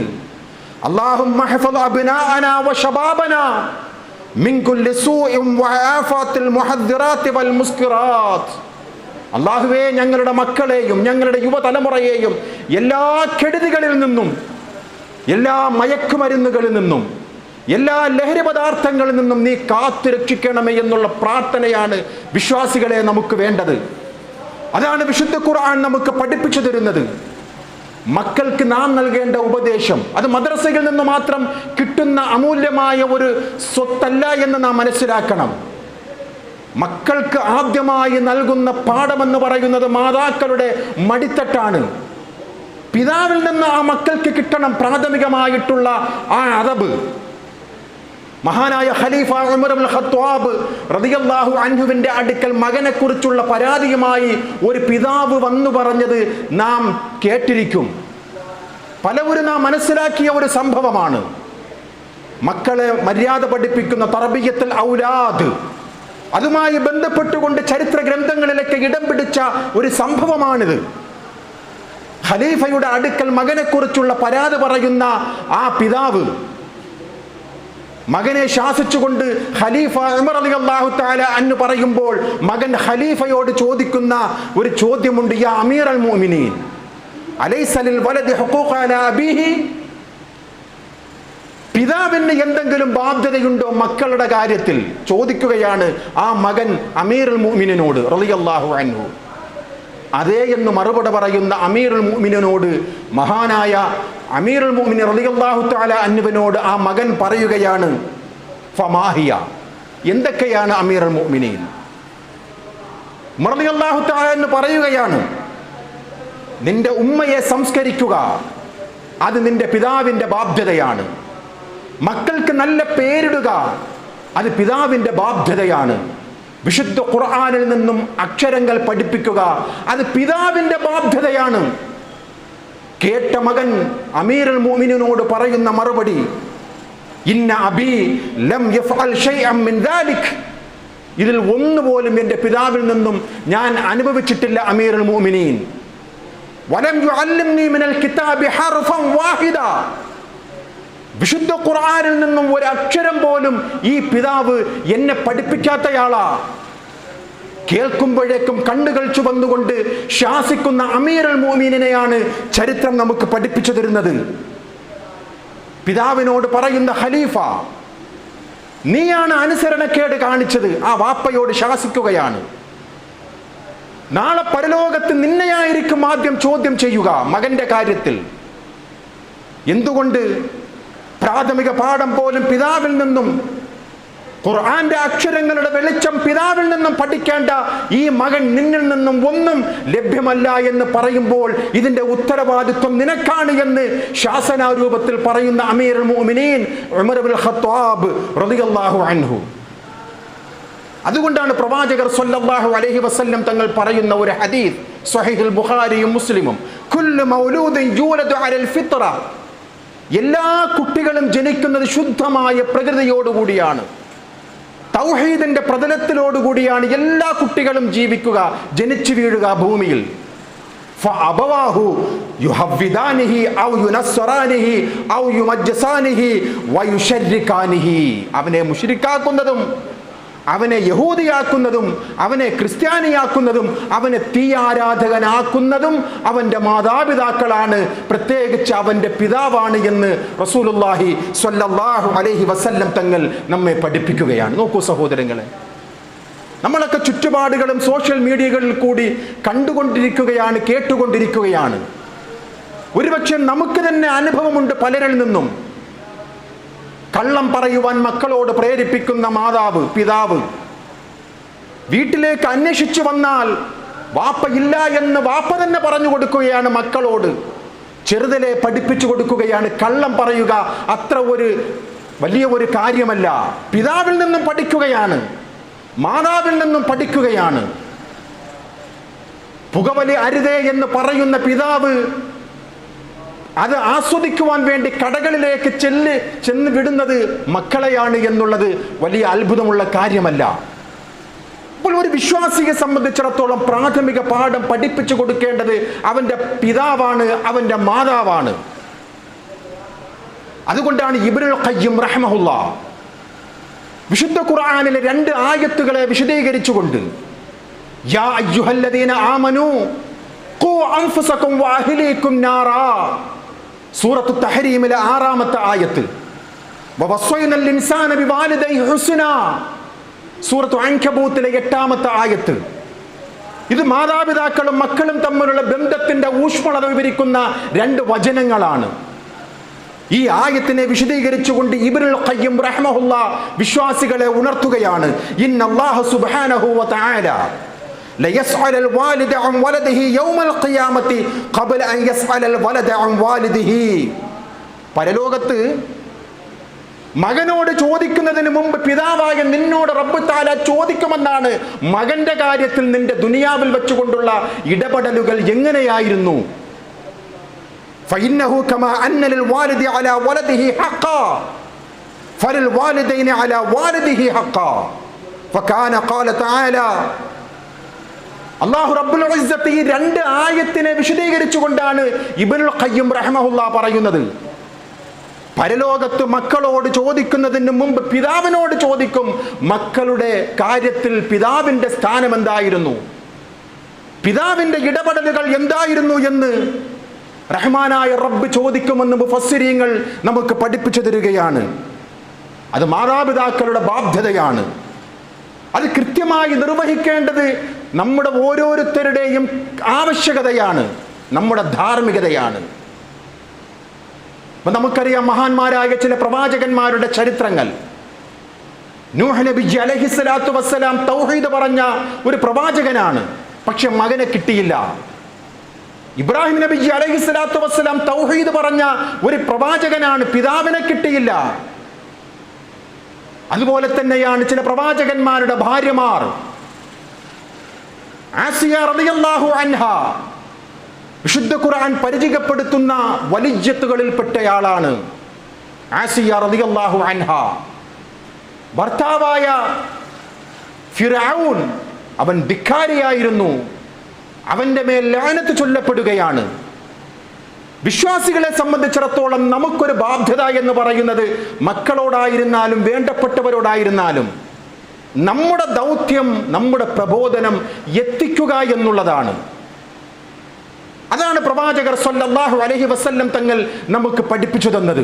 A: അല്ലാഹുമ്മ ഹഫള് അബ്നാഅനാ വശബാബനാ മിൻ കുല്ലി സൂഇൻ വആഫാത്തിൽ മുഹദ്ദിറാത്തി വൽ മുസ്കിറാത്ത്. അല്ലാഹുവേ, ഞങ്ങളുടെ മക്കളെയും ഞങ്ങളുടെ യുവതലമുറയെയും എല്ലാ കെടുതികളിൽ നിന്നും, എല്ലാ മയക്കുമരുന്നുകളിൽ നിന്നും, എല്ലാ ലഹരി പദാർത്ഥങ്ങളിൽ നിന്നും നീ കാത്തു രക്ഷിക്കണമേ എന്നുള്ള പ്രാർത്ഥനയാണ് വിശ്വാസികളെ നമുക്ക് വേണ്ടത്. അതാണ് വിശുദ്ധ ഖുർആൻ നമുക്ക് പഠിപ്പിച്ചു തരുന്നത്. മക്കൾക്ക് നാം നൽകേണ്ട ഉപദേശം അത് മദ്രസയിൽ നിന്ന് മാത്രം കിട്ടുന്ന അമൂല്യമായ ഒരു സ്വത്തല്ല എന്ന് നാം മനസ്സിലാക്കണം. മക്കൾക്ക് ആദ്യമായി നൽകുന്ന പാഠമെന്ന് പറയുന്നത് മാതാക്കളുടെ മടിത്തട്ടാണ്. പിതാവിൽ നിന്ന് ആ മക്കൾക്ക് കിട്ടണം പ്രാഥമികമായിട്ടുള്ള ആ അദബ്. മഹാനായ ഖലീഫ ഉമർ ഇബ്നുൽ ഖത്താബ് റളിയല്ലാഹു അൻഹുവിന്റെ അടുക്കൽ മകനെ കുറിച്ചുള്ള പരാതിയുമായി ഒരു പിതാവ് വന്നു പറഞ്ഞത് നാം കേട്ടിരിക്കും. പലവരും നാം മനസ്സിലാക്കിയ ഒരു സംഭവമാണ്. മക്കളെ മര്യാദ പഠിപ്പിക്കുന്ന തർബിയത്തുൽ ഔലാദ്, അതുമായി ബന്ധപ്പെട്ടുകൊണ്ട് ചരിത്ര ഗ്രന്ഥങ്ങളിലൊക്കെ ഇടം പിടിച്ച ഒരു സംഭവമാണിത്. ഖലീഫയുടെ അടുക്കൽ മകനെ കുറിച്ചുള്ള പരാതി പറയുന്ന ആ പിതാവ് മകനെ ശാസിച്ചുകൊണ്ട് ഖലീഫ ഉമർ റളിയല്ലാഹു തആല അൻഹു പറയുമ്പോൾ മകൻ ഖലീഫയോട് ചോദിക്കുന്ന ഒരു ചോദ്യമുണ്ട്. യാ അമീറൽ മുഅ്മിനീൻ, അലൈസ ലിൽ വലദി ഹുഖൂഖ അലാ അബീഹി? പിതാവിന് എന്തെങ്കിലും ബാധ്യതയുണ്ടോ മക്കളുടെ കാര്യത്തിൽ? ചോദിക്കുകയാണ് ആ മകൻ അമീറുൽ മുഅ്മിനീനോട് റളിയല്ലാഹു അൻഹു. അതേ എന്ന് മറുപടി പറയുന്ന അമീറുൽ മുഅ്മിനീനോട്, മഹാനായ അമീറുൽ മുഅ്മിനീൻ റളിയല്ലാഹു തആല അൻഹുവിനോട് ആ മകൻ പറയുകയാണ്, ഫമാഹിയ, എന്തൊക്കെയാണ് അമീറുൽ മുഅ്മിനീൻ? റളിയല്ലാഹു തആല എന്ന് പറയുകയാണ്, നിന്റെ ഉമ്മയെ സംസ്കരിക്കുക, അത് നിന്റെ പിതാവിന്റെ ബാധ്യതയാണ്. മക്കൾക്ക് നല്ല പേരിടുക, അത് പിതാവിന്റെ ബാധ്യതയാണ്. വിശുദ്ധ ഖുർആനിൽ നിന്നും അക്ഷരങ്ങൾ പഠിപ്പിക്കുക, അത് പിതാവിന്റെ ബാധ്യതയാണ്. കേട്ട മകൻ അമീറുൽ മുഅ്മിനീനോട് പറയുന്ന മറുപടി, ഇന്ന അബീ ലം യഫ്അൽ ശൈഅൻ മിൻ ദാലിക്. ഇതിൽ ഒന്നുപോലും എൻ്റെ പിതാവിൽ നിന്നും ഞാൻ അനുഭവിച്ചിട്ടില്ല അമീറുൽ മുഅ്മിനീൻ. വലം യുഅല്ലിംനി മിനൽ കിതാബി ഹർഫൻ വാഹിദ. വിശുദ്ധ ഖുർആനിൽ നിന്നും ഒരു അക്ഷരം പോലും ഈ പിതാവ് എന്നെ പഠിപ്പിക്കാത്തയാളാ. കേൾക്കുമ്പോഴേക്കും കണ്ണുകൾ ചുവന്നുകൊണ്ട് ശാസിക്കുന്ന അമീറുൽ മുഅ്മിനീനെയാണ് ചരിത്രം നമുക്ക് പഠിപ്പിച്ചു തരുന്നത്. പിതാവിനോട് പറയുന്ന ഖലീഫ, നീയാണ് അനുസരണക്കേട് കാണിച്ചത്. ആ വാപ്പയോട് ശാസിക്കുകയാണ്. നാളെ പരലോകത്ത് നിന്നെയായിരിക്കും ആദ്യം ചോദ്യം ചെയ്യുക മകന്റെ കാര്യത്തിൽ. എന്തുകൊണ്ട്? പ്രാഥമിക പാഠം പോലും പിതാവിൽ നിന്നും, ഖുർആന്റെ അക്ഷരങ്ങളുടെ വെളിച്ചം പിതാവിൽ നിന്നും പഠിക്കേണ്ട ഈ മകൻ നിന്നിൽ നിന്നും ഒന്നും ലഭ്യമല്ല എന്ന് പറയുമ്പോൾ ഇതിന്റെ ഉത്തരവാദിത്വം നിനക്കാണ് എന്ന് ശാസനാരൂപത്തിൽ പറയുന്ന അമീറുൽ മുഅ്മിനീൻ ഉമർ ഇബ്നുൽ ഖത്താബ് റളിയല്ലാഹു അൻഹു. അതുകൊണ്ടാണ് പ്രവാചകർ സ്വല്ലല്ലാഹു അലൈഹി വസല്ലം തങ്ങൾ പറയുന്ന ഒരു ഹദീസ് സ്വഹീഹുൽ ബുഖാരിയും മുസ്ലിമും, കുല്ലു മൗലൂദിൻ യൂലദു അലൽ ഫിത്ര. എല്ലാ കുട്ടികളും ജനിക്കുന്നത് ശുദ്ധമായ പ്രകൃതിയോടുകൂടിയാണ്, തൗഹീദിന്റെ പ്രതലത്തിലോടുകൂടിയാണ് എല്ലാ കുട്ടികളും ജീവിക്കുക, ജനിച്ചു വീഴുക ഭൂമിയിൽ. ഫഅബവാഹു യുഹവ്വിദാനിഹി ഔ യുനസ്സറാനിഹി ഔ യുമജ്ജസാനിഹി വയുശർരികാനിഹി. അവനെ മുശ്രിക്കാക്കുന്നതും അവനെ യഹൂദിയാക്കുന്നതും അവനെ ക്രിസ്ത്യാനിയാക്കുന്നതും അവനെ തീ ആരാധകനാക്കുന്നതും അവൻ്റെ മാതാപിതാക്കളാണ്, പ്രത്യേകിച്ച് അവൻ്റെ പിതാവാണ് എന്ന് റസൂലുള്ളാഹി സ്വല്ലല്ലാഹു അലൈഹി വസല്ലം തങ്ങൾ നമ്മെ പഠിപ്പിക്കുകയാണ്. നോക്കൂ സഹോദരങ്ങളെ, നമ്മളൊക്കെ ചുറ്റുപാടുകളും സോഷ്യൽ മീഡിയകളിൽ കൂടി കണ്ടുകൊണ്ടിരിക്കുകയാണ്, കേട്ടുകൊണ്ടിരിക്കുകയാണ്. ഒരുപക്ഷെ നമുക്ക് തന്നെ അനുഭവമുണ്ട് പലരിൽ നിന്നും. കള്ളം പറയുവാൻ മക്കളോട് പ്രേരിപ്പിക്കുന്ന മാതാവ്, പിതാവ്. വീട്ടിലേക്ക് അന്വേഷിച്ചു വന്നാൽ വാപ്പ ഇല്ല എന്ന് വാപ്പ തന്നെ പറഞ്ഞു കൊടുക്കുകയാണ് മക്കളോട്. ചെറുതിലെ പഠിപ്പിച്ചു കൊടുക്കുകയാണ് കള്ളം പറയുക അത്ര ഒരു വലിയ ഒരു കാര്യമല്ല. പിതാവിൽ നിന്നും പഠിക്കുകയാണ്, മാതാവിൽ നിന്നും പഠിക്കുകയാണ്. പുകവലി അരുതേ എന്ന് പറയുന്ന പിതാവ് അത് ആസ്വദിക്കുവാൻ വേണ്ടി കടകളിലേക്ക് ചെന്ന് വിടുന്നത് മക്കളെയാണ് എന്നുള്ളത് വലിയ അത്ഭുതമുള്ള കാര്യമല്ല. അപ്പോൾ ഒരു വിശ്വാസിയെ സംബന്ധിച്ചിടത്തോളം പ്രാഥമിക പാഠം പഠിപ്പിച്ചു കൊടുക്കേണ്ടത് അവന്റെ പിതാവാണ്, അവന്റെ മാതാവാണ്. അതുകൊണ്ടാണ് ഇബ്നുൽ ഖയ്യിം റഹ്മഹുല്ലാഹ് വിശുദ്ധ ഖുർആനിലെ 2 ആയത്തുകളെ വിശദീകരിച്ചുകൊണ്ട് യാ അയ്യുഹല്ലദീന ആമനൂ ഖൂ അൻഫുസകും വഅഹ്ലീകും നാറാ സൂറത്തു തഹരീമിലെ 6-ാമത്തെ ആയത്ത്, വവസ്വൈനൽ ഇൻസാന ബിവാലിദൈഹി ഹുസ്നാ സൂറത്തു അൻകബൂത്തിലെ 8-ാമത്തെ ആയത്ത്. ഇത് മാതാപിതാക്കളും മക്കളും തമ്മിലുള്ള ബന്ധത്തിന്റെ ഊഷ്മളത വിവരിക്കുന്ന 2 വചനങ്ങളാണ്. ഈ ആയത്തിനെ വിശദീകരിച്ചുകൊണ്ട് ഇബ്നുൽ ഖയ്യിം റഹ്മഹുല്ലാഹ് വിശ്വാസികളെ ഉണർത്തുകയാണ്. ഇന്നല്ലാഹു സുബ്ഹാനഹു വ തആല ലയസ്അലൽ വാലിദ അൻ വലദിഹി യൗമൽ ഖിയാമത്തി ഖബ്ല അൻ യസ്അലൽ വലദ അൻ വാലിദിഹി. പരലോകത്ത് മകനോട് ചോദിക്കുന്നതിന് മുമ്പ് പിതാവായ നിന്നോട് റബ്ബ് തആല ചോദിക്കുമെന്നാണ് മകന്റെ കാര്യത്തിൽ നിന്റെ ദുനിയാവിൽ വെച്ചുകൊണ്ടുള്ള ഇടപെടലുകൾ എങ്ങനെയായിരുന്നു. فإنه كما أن للوالد على ولده حقا فللوالدين على والده حقا فكان قال تعالى. അല്ലാഹു റബ്ബുൽ ഇസ്സത്ത് ഈ 2 ആയത്തിനെ വിശദീകരിച്ചുകൊണ്ടാണ് ഇബ്നുൽ ഖയ്യിം റഹ്മഹുല്ലാഹ് പറയുന്നത്, പരലോകത്ത് മക്കളോട് ചോദിക്കുന്നതിന് മുമ്പ് പിതാവിനോട് ചോദിക്കും. മക്കളുടെ കാര്യത്തിൽ പിതാവിന്റെ സ്ഥാനം എന്തായിരുന്നു, പിതാവിന്റെ ഇടപെടലുകൾ എന്തായിരുന്നു എന്ന് റഹ്മാനായ റബ്ബ് ചോദിക്കുമെന്ന് മുഫസ്സിരീങ്ങൾ നമുക്ക് പഠിപ്പിച്ചു തരികയാണ്. അത് മാതാപിതാക്കളുടെ ബാധ്യതയാണ്. അത് കൃത്യമായി നിർവഹിക്കേണ്ടത് നമ്മുടെ ഓരോരുത്തരുടെയും ആവശ്യകതയാണ്, നമ്മുടെ ധാർമ്മികതയാണ്. അപ്പൊ നമുക്കറിയാം മഹാന്മാരായ ചില പ്രവാചകന്മാരുടെ ചരിത്രങ്ങൾ. നൂഹ് നബി അലൈഹിസ്സലാത്തു വസ്സലാം തൗഹീദ് പറഞ്ഞ ഒരു പ്രവാചകനാണ്, പക്ഷെ മകനെ കിട്ടിയില്ല. ഇബ്രാഹിം നബി അലൈഹിസ്സലാത്തു വസ്സലാം തൗഹീദ് പറഞ്ഞ ഒരു പ്രവാചകനാണ്, പിതാവിനെ കിട്ടിയില്ല. അതുപോലെ തന്നെയാണ് ചില പ്രവാചകന്മാരുടെ ഭാര്യമാർ. ആസിയ റളിയല്ലാഹു അൻഹ വിശുദ്ധ ഖുർആൻ പരിചയപ്പെടുത്തുന്ന വലിയ്യത്തുകളിൽപ്പെട്ടയാളാണ്. ആസിയ റളിയല്ലാഹു അൻഹ ഭർത്താവായ ഫിർഔൻ അവൻ ധിക്കാരിയായിരുന്നു, അവന്റെ മേൽ ലഅനത്ത് ചൊല്ലപ്പെടുകയാണ്. വിശ്വാസികളെ സംബന്ധിച്ചിടത്തോളം നമുക്കൊരു ബാധ്യത എന്ന് പറയുന്നത് മക്കളോടായിരുന്നാലും വേണ്ടപ്പെട്ടവരോടായിരുന്നാലും നമ്മുടെ ദൗത്യം, നമ്മുടെ പ്രബോധനം എത്തിക്കുക എന്നുള്ളതാണ്. അതാണ് പ്രവാചകർ സ്വല്ലല്ലാഹു അലൈഹി വസല്ലം തങ്ങൾ നമുക്ക് പഠിപ്പിച്ചു തന്നത്.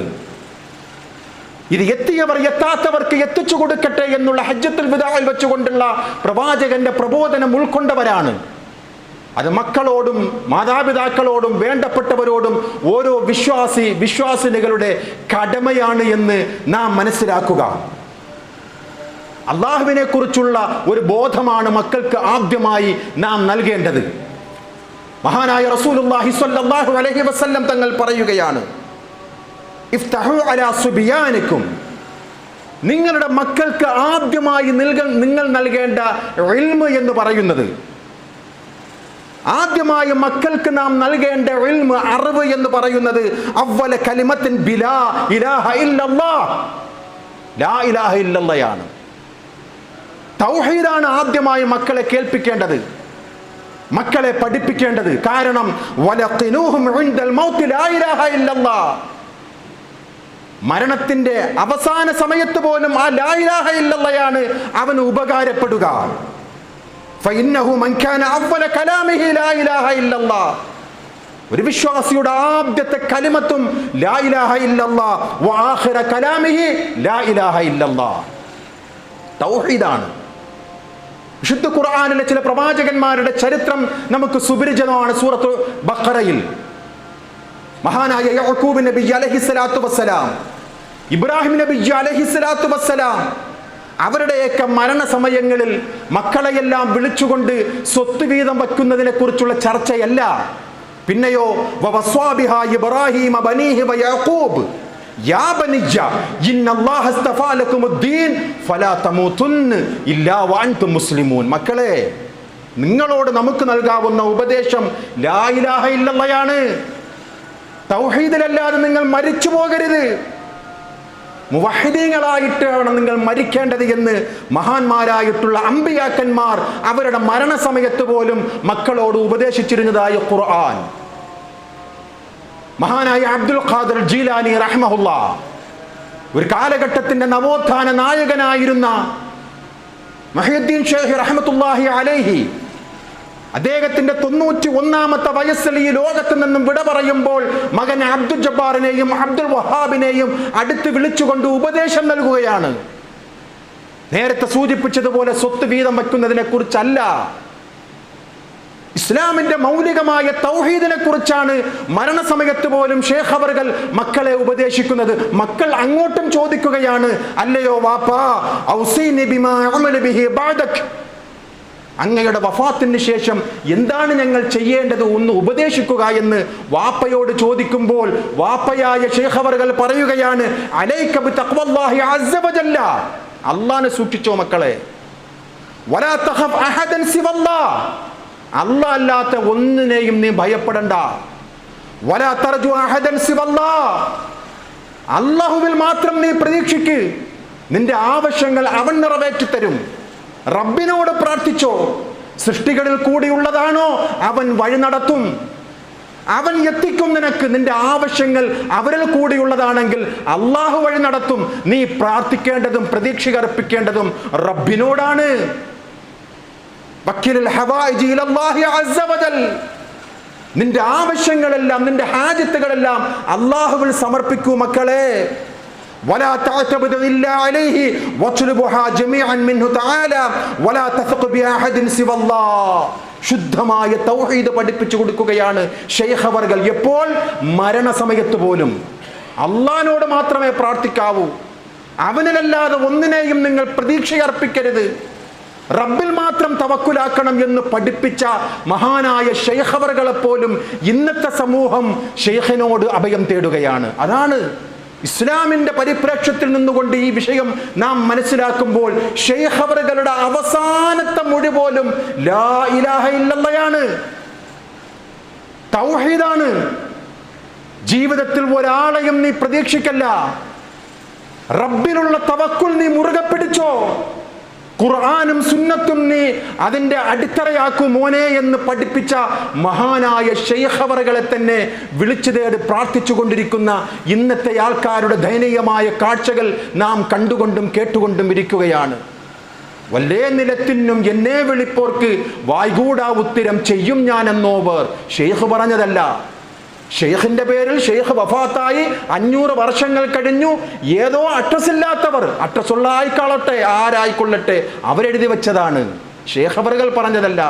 A: ഇത് എത്തിയവർ എത്താത്തവർക്ക് എത്തിച്ചു കൊടുക്കട്ടെ എന്നുള്ള ഹജ്ജത്തുൽ വിദാഇൽ വെച്ചുകൊണ്ടുള്ള പ്രവാചകന്റെ പ്രബോധനം ഉൾക്കൊണ്ടവരാണ്. അത് മക്കളോടും മാതാപിതാക്കളോടും വേണ്ടപ്പെട്ടവരോടും ഓരോ വിശ്വാസിനികളുടെ കടമയാണ് എന്ന് നാം മനസ്സിലാക്കുക. അള്ളാഹുവിനെ കുറിച്ചുള്ള ഒരു ബോധമാണ് മക്കൾക്ക് ആദ്യമായി നാം നൽകേണ്ടത്. മഹാനായ റസൂലുള്ളാഹി സ്വല്ലല്ലാഹു അലൈഹി വസല്ലം തങ്ങൾ പറയുകയാണ്, ഇഫ്തഹു അലാ സുബിയാനിക്കും, നിങ്ങളുടെ മക്കൾക്ക് ആദ്യമായി നിങ്ങൾ നൽകേണ്ട ഇൽമ് എന്ന് പറയുന്നത്, ആദ്യമായി മക്കൾക്ക് നാം നൽകേണ്ട ഇൽമ്, അറിവ് എന്ന് പറയുന്നത് അവ്വല കലിമത്തിൻ ബിലാ ഇലാഹ ഇല്ലല്ലാഹ്, ലാ ഇലാഹ ഇല്ലല്ലാഹയാണ്. തൗഹീദാണ് ആദ്യമായി മക്കളെ കേൾപ്പിക്കേണ്ടത്, മക്കളെ പഠിപ്പിക്കേണ്ടത്. കാരണം വലഖിനൂഹും ഇൻദൽ മൗത്ത് ലാ ഇലാഹ ഇല്ലല്ലാഹ്, മരണത്തിന്റെ അവസാന സമയത്ത് പോലും ആ ലാ ഇലാഹ ഇല്ലല്ലാഹയാണ് അവന് ഉപകാരപ്പെടുക. ഫഇന്നഹു മൻ കാന അവ്വല കലാമിഹി ലാ ഇലാഹ ഇല്ലല്ലാഹ്, ഒരു വിശ്വാസിയുടെ ആദ്യത്തെ കലിമത്തും ലാ ഇലാഹ ഇല്ലല്ലാഹ്, വആഖിറ കലാമിഹി ലാ ഇലാഹ ഇല്ലല്ലാഹ്, തൗഹീദാണ്. വിശുദ്ധ ഖുർആനിലെ ചില പ്രവാചകന്മാരുടെ ചരിത്രം നമുക്ക് സുപരിചിതമാണ്. സൂറത്ത് ബഖറയിൽ മഹാനായ യഅഖൂബ് നബി അലൈഹിസ്സലാത്തു വസ്സലാം, ഇബ്രാഹിം നബി അലൈഹിസ്സലാത്തു വസ്സലാം അവരുടെയൊക്കെ മരണസമയങ്ങളിൽ മക്കളെയെല്ലാം വിളിച്ചുകൊണ്ട് സ്വത്ത് വീതം വയ്ക്കുന്നതിനെ കുറിച്ചുള്ള ചർച്ചയല്ല. പിന്നെയോ വവസ്വാബിഹാ ഇബ്രാഹിം ബനീഹി വയഅഖൂബ് യാ ബനിയ്യ ഇന്നല്ലാഹ അസ്തഫാ ലക്കുമുദ്ദീൻ ഫലാ തമൂതുന്ന ഇല്ലാ വഅൻതും മുസ്ലിമൂൻ. മക്കളെ, നിങ്ങളോട് നമുക്ക് നൽകാവുന്ന ഉപദേശം ലാ ഇലാഹ ഇല്ലല്ലാഹയാണ്. തൗഹീദിലല്ലാതെ നിങ്ങൾ മരിച്ചു പോകരുത്, മുവഹിദീങ്ങളായിട്ടാണ് നിങ്ങൾ മരിക്കേണ്ടത് എന്ന് മഹാന്മാരായിട്ടുള്ള അമ്പിയാക്കന്മാർ അവരുടെ മരണസമയത്ത് പോലും മക്കളോട് ഉപദേശിച്ചിരുന്നതായ ഖുർആൻ. മഹാനായ അബ്ദുൽ ഖാദിർ ജീലാനി റഹ്മഹുല്ലാ, ഒരു കാലഘട്ടത്തിന്റെ നവോത്ഥാന നായകനായിരുന്ന മുഹ്യിദ്ദീൻ ഷേഖ് റഹ്മത്തുള്ളാഹി അലൈഹി, അദ്ദേഹത്തിന്റെ 91ാമത്തെ വയസ്സിൽ ഈ ലോകത്ത് നിന്നും വിട പറയുമ്പോൾ മകൻ അബ്ദുൽ ജബ്ബാറിനെയും അബ്ദുൽ വഹാബിനെയും അടുത്ത് വിളിച്ചുകൊണ്ട് ഉപദേശം നൽകുകയാണ്. നേരത്തെ സൂചിപ്പിച്ചതുപോലെ സ്വത്ത് വീതം വയ്ക്കുന്നതിനെ കുറിച്ചല്ല, ഇസ്ലാമിന്റെ മൗലികമായ തൗഹീദിനെ കുറിച്ചാണ് മരണസമയത്ത് പോലും ഷേഖ് അവർകൾ മക്കളെ ഉപദേശിക്കുന്നത്. മക്കൾ അങ്ങോട്ടും ചോദിക്കുകയാണ്, അല്ലയോ വാപ്പാ, ഔസീനി ബിമാ അമല ബിഹി ബഅദക്, അങ്ങയുടെ വഫാത്തിന് ശേഷം എന്താണ് ഞങ്ങൾ ചെയ്യേണ്ടത്, ഒന്ന് ഉപദേശിക്കുക എന്ന് വാപ്പയോട് ചോദിക്കുമ്പോൾ വാപ്പയായ ഷേഖ് അവർകൾ പറയുകയാണ്, അലൈക ബിതഖ്വല്ലാഹി അസ്സ വജല്ല, അല്ലാഹനെ സൂക്ഷിച്ചോ മക്കളെ, വലാ തഖഫ് അഹദൻ സിവല്ലാഹ്, അല്ലാഹ് അല്ലാത്ത ഒന്നിനെയും നീ ഭയപ്പെടണ്ട, വലാ തർജു അഹദൻ സിവല്ലാഹ്, അല്ലാഹുവിൽ മാത്രം നീ പ്രതീക്ഷിക്ക്, നിന്റെ ആവശ്യങ്ങൾ അവൻ നിറവേറ്റി തരും. റബ്ബിനോട് പ്രാർത്ഥിച്ചോ, സൃഷ്ടികളിൽ കൂടിയുള്ളതാണോ അവൻ വഴി നടത്തും, അവൻ എത്തിക്കും നിനക്ക്. നിന്റെ ആവശ്യങ്ങൾ അവരിൽ കൂടിയുള്ളതാണെങ്കിൽ അള്ളാഹു വഴി നടത്തും. നീ പ്രാർത്ഥിക്കേണ്ടതും പ്രതീക്ഷ അർപ്പിക്കേണ്ടതും റബ്ബിനോടാണ്. വക്കീലുൽ ഹവായിജി ഇലല്ലാഹി അസ്സ വജൽ, നിന്റെ ആവശ്യങ്ങളെല്ലാം നിന്റെ ഹാജത്തുകളെല്ലാം അള്ളാഹുവിൽ സമർപ്പിക്കൂ മക്കളെ. ولا تعتمد إلا عليه واطلبها جميعا منه تعالى ولا تثق بأحد سوى الله. ശുദ്ധമായ തൗഹീദ് പഠിപ്പിച്ചു കൊടുക്കുകയാണ് ഷെയ്ഖ് അവർകൾ. എപ്പോൾ? മരണസമയത്ത് പോലും അള്ളാഹിനോട് മാത്രമേ പ്രാർത്ഥിക്കാവൂ, അവനിലല്ലാതെ ഒന്നിനെയും നിങ്ങൾ പ്രതീക്ഷ അർപ്പിക്കരുത്, റബ്ബിൽ മാത്രം തവക്കുലാക്കണം എന്ന് പഠിപ്പിച്ച മഹാനായ ഷെയ്ഖ് അവർകളെ പോലും ഇന്നത്തെ സമൂഹം ഷെയ്ഖിനോട് അഭയം തേടുകയാണ്. അതാണ് ഇസ്ലാമിന്റെ പരിപ്രേക്ഷ്യത്തിൽ നിന്നുകൊണ്ട് ഈ വിഷയം നാം മനസ്സിലാക്കുമ്പോൾ ഷെയ്ഖ് അവറുകളുടെ അവസാനത്തെ മൊഴി പോലും ലാ ഇലാഹ ഇല്ലല്ലാഹയാണ്, തൗഹീദാണ്. ജീവിതത്തിൽ ഒരാളെയും നീ പ്രതീക്ഷിക്കല്ല, റബ്ബിലുള്ള തവക്കുൽ നീ മുറുകെ പിടിച്ചോ, ഖുർആനും സുന്നത്തും നീ അതിന്റെ അടിത്തറയാക്കൂ മോനെ എന്ന് പഠിപ്പിച്ച മഹാനായ ഷെയ്ഖ് അവറുകളെ തന്നെ വിളിച്ചു തേടി പ്രാർത്ഥിച്ചു കൊണ്ടിരിക്കുന്ന ഇന്നത്തെ ആൾക്കാരുടെ ദയനീയമായ കാഴ്ചകൾ നാം കണ്ടുകൊണ്ടും കേട്ടുകൊണ്ടും ഇരിക്കുകയാണ്. വല്ലേ നിലത്തിനും എന്നെ വിളിപ്പോർക്ക് വായ്കൂടാ ഉത്തരം ചെയ്യും ഞാൻ എന്നോവർ ഷെയ്ഖ് പറഞ്ഞതല്ല. ഷെയ്ഖിന്റെ പേരിൽ ഷെയ്ഖ് വഫാത്തായി 500 വർഷങ്ങൾ കഴിഞ്ഞു. ഏതോ അഡ്രസ്സില്ലാത്തവർ, അഡ്രസ്സുള്ള ആയിക്കൊള്ളട്ടെ ആരായിക്കൊള്ളട്ടെ, അവരെഴുതി വെച്ചതാണ്, ഷെയ്ഖ് അവറുകൾ പറഞ്ഞതല്ല.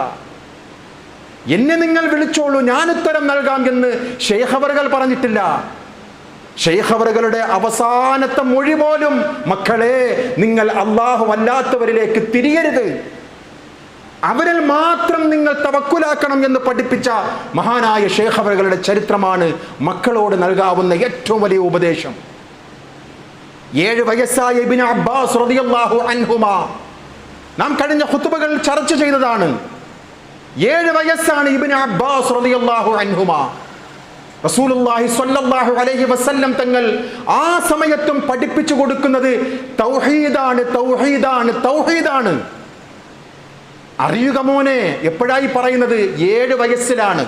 A: എന്നെ നിങ്ങൾ വിളിച്ചോളൂ, ഞാൻ ഉത്തരം നൽകാം എന്ന് ഷെയ്ഖ് അവറുകൾ പറഞ്ഞിട്ടില്ല. ഷെയ്ഖ് അവറുകളുടെ അവസാനത്തെ മൊഴി പോലും മക്കളെ, നിങ്ങൾ അല്ലാഹു അല്ലാത്തവരിലേക്ക് തിരിയരുത്, അവരിൽ മാത്രം നിങ്ങൾ തവക്കുലാക്കണം എന്ന് പഠിപ്പിച്ച മഹാനായ ഷെയ്ഖ് അവറുകളുടെ ചരിത്രമാണ് മക്കളോട് നൽകാവുന്ന ഏറ്റവും വലിയ ഉപദേശം. 7 വയസ്സായ ഇബ്നു അബ്ബാസ് റളിയല്ലാഹു അൻഹുമാ, നാം കഴിഞ്ഞ ഖുതുബകളിൽ ചർച്ച ചെയ്തതാണ്. 7 വയസ്സാണ് ഇബ്നു അബ്ബാസ് റളിയല്ലാഹു അൻഹുമാ. റസൂലുള്ളാഹി സ്വല്ലല്ലാഹു അലൈഹി വസല്ലം തങ്ങൾ ആ സമയത്തും പഠിപ്പിച്ചു കൊടുക്കുന്നത് തൗഹീദാണ്, തൗഹീദാണ്, തൗഹീദാണ്. അറിയുക മോനെ, എപ്പോഴായി പറയുന്നത്? 7 വയസ്സിലാണ്.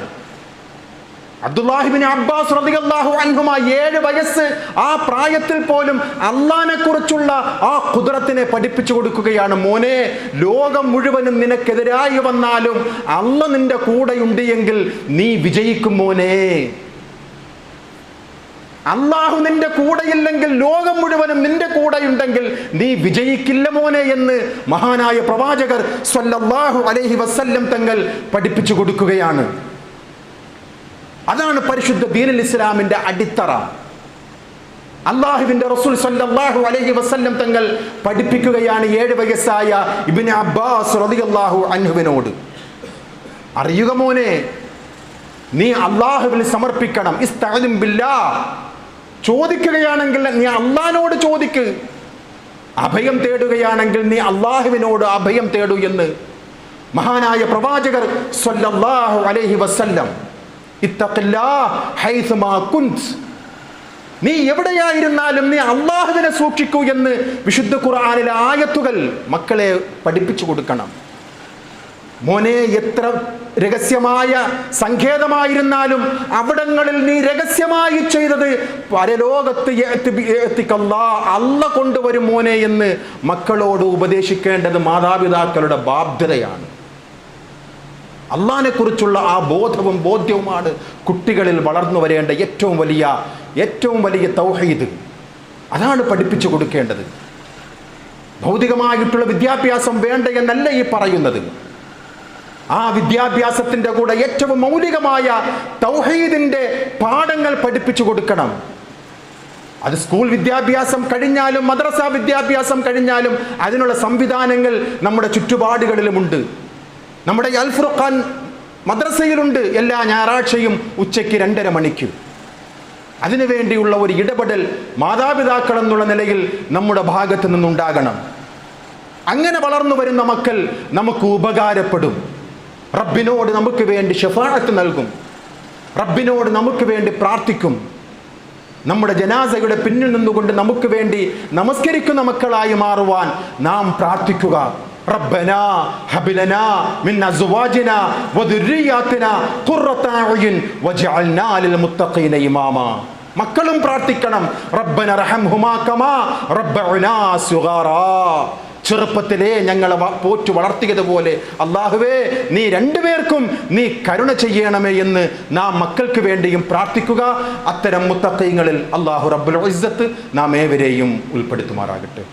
A: അബ്ദുല്ലാഹി ഇബ്നു അബ്ബാസ് റളിയല്ലാഹു അൻഹുമാ 7 വയസ്സ്, ആ പ്രായത്തിൽ പോലും അള്ളാഹിനെ കുറിച്ചുള്ള ആ ഖുദ്റത്തിനെ പഠിപ്പിച്ചു കൊടുക്കുകയാണ്. മോനെ, ലോകം മുഴുവനും നിനക്കെതിരായി വന്നാലും അള്ളാഹ് നിന്റെ കൂടെയുണ്ട് എങ്കിൽ നീ വിജയിക്കും മോനെ. അള്ളാഹു നിന്റെ കൂടെയില്ലെങ്കിൽ ലോകം മുഴുവനും നിന്റെ കൂടെയുണ്ടെങ്കിൽ നീ വിജയിക്കില്ല മോനെ എന്ന് മഹാനായ പ്രവാചകർ സ്വല്ലല്ലാഹു അലൈഹി വസല്ലം തങ്ങൾ പഠിപ്പിച്ചു കൊടുക്കുകയാണ്. അതാണ് പരിശുദ്ധ ദീനുൽ ഇസ്ലാമിന്റെ അടിത്തറ. അല്ലാഹുവിന്റെ റസൂൽ സ്വല്ലല്ലാഹു അലൈഹി വസല്ലം തങ്ങൾ പഠിപ്പിക്കുകയാണ് 7 വയസ്സായ ഇബ്നു അബ്ബാസ് റളിയല്ലാഹു അൻഹുവിനോട്, അറിയുക മോനെ, നീ അല്ലാഹുവിൽ സമർപ്പിക്കണം. ഇസ്തഅദിൻ ബില്ലാഹ്, ചോദിക്കുകയാണെങ്കിൽ നീ അള്ളാഹിനോട് ചോദിക്ക്, അഭയം തേടുകയാണെങ്കിൽ നീ അള്ളാഹുവിനോട് അഭയം തേടൂ എന്ന് മഹാനായ പ്രവാചകർ സ്വല്ലല്ലാഹു അലൈഹി വസല്ലം ഇത്തഖില്ലാഹ് ഹൈസുമാ കുൻത്. നീ എവിടെയായിരുന്നാലും നീ അള്ളാഹുവിനെ സൂക്ഷിക്കൂ എന്ന് വിശുദ്ധ ഖുർആനിലെ ആയത്തുകൾ മക്കളെ പഠിപ്പിച്ചു കൊടുക്കണം. മോനെ, എത്ര രഹസ്യമായ സങ്കേതമായിരുന്നാലും അവിടങ്ങളിൽ നീ രഹസ്യമായി ചെയ്തത് പരലോകത്ത് അല്ല കൊണ്ടുവരും മോനെ എന്ന് മക്കളോട് ഉപദേശിക്കേണ്ടത് മാതാപിതാക്കളുടെ ബാധ്യതയാണ്. അള്ളാഹിനെ കുറിച്ചുള്ള ആ ബോധവും ബോധ്യവുമാണ് കുട്ടികളിൽ വളർന്നു വരേണ്ട ഏറ്റവും വലിയ തൗഹീദ്. അതാണ് പഠിപ്പിച്ചു കൊടുക്കേണ്ടത്. ഭൗതികമായിട്ടുള്ള വിദ്യാഭ്യാസം വേണ്ട എന്നല്ല ഈ പറയുന്നത്. ആ വിദ്യാഭ്യാസത്തിൻ്റെ കൂടെ ഏറ്റവും മൗലികമായ തൗഹീദിൻ്റെ പാഠങ്ങൾ പഠിപ്പിച്ചു കൊടുക്കണം. അത് സ്കൂൾ വിദ്യാഭ്യാസം കഴിഞ്ഞാലും മദ്രസ വിദ്യാഭ്യാസം കഴിഞ്ഞാലും അതിനുള്ള സംവിധാനങ്ങൾ നമ്മുടെ ചുറ്റുപാടുകളിലുമുണ്ട്. നമ്മുടെ അൽ ഫുർഖാൻ മദ്രസയിലുണ്ട് എല്ലാ ഞായറാഴ്ചയും ഉച്ചയ്ക്ക് 2:30 മണിക്ക്. അതിനുവേണ്ടിയുള്ള ഒരു ഇടപെടൽ മാതാപിതാക്കൾ എന്നുള്ള നിലയിൽ നമ്മുടെ ഭാഗത്ത് നിന്നുണ്ടാകണം. അങ്ങനെ വളർന്നു വരുന്ന മക്കൾ നമുക്ക് ഉപകാരപ്പെടും. റബ്ബിനോട് നമുക്ക് വേണ്ടി ശഫാഅത്ത് നൽകും. റബ്ബിനോട് നമുക്ക് വേണ്ടി പ്രാർത്ഥിക്കും. നമ്മുടെ ജനാസയുടെ പിന്നിൽ നിന്നുകൊണ്ട് നമുക്ക് വേണ്ടി നമസ്കരിക്കുന്ന മക്കളായി മാറുവാൻ നാം പ്രാർത്ഥിക്കുക. റബ്ബനാ ഹബ് ലനാ മിൻ അസ്വാജിനാ വദുർരിയാതിനാ ഖുർറത അയുൻ വജഅൽനാ ലിൽ മുത്തഖീന ഇമാമാ. മക്കളും പ്രാർത്ഥിക്കണം, റബ്ബന റഹംഹുമാ കമാ റബ്ബഉനാ സുഗാറാ. ചെറുപ്പത്തിലേ ഞങ്ങളെ പോറ്റു വളർത്തിയതുപോലെ അല്ലാഹുവേ നീ രണ്ടുപേർക്കും നീ കരുണ ചെയ്യണമേ എന്ന് നാം മക്കൾക്ക് വേണ്ടിയും പ്രാർത്ഥിക്കുക. അത്തരം മുത്തഖീങ്ങളിൽ അല്ലാഹു റബ്ബുൽ ഇസ്സത്ത് നാം ഏവരെയും ഉൾപ്പെടുത്തുമാറാകട്ടെ.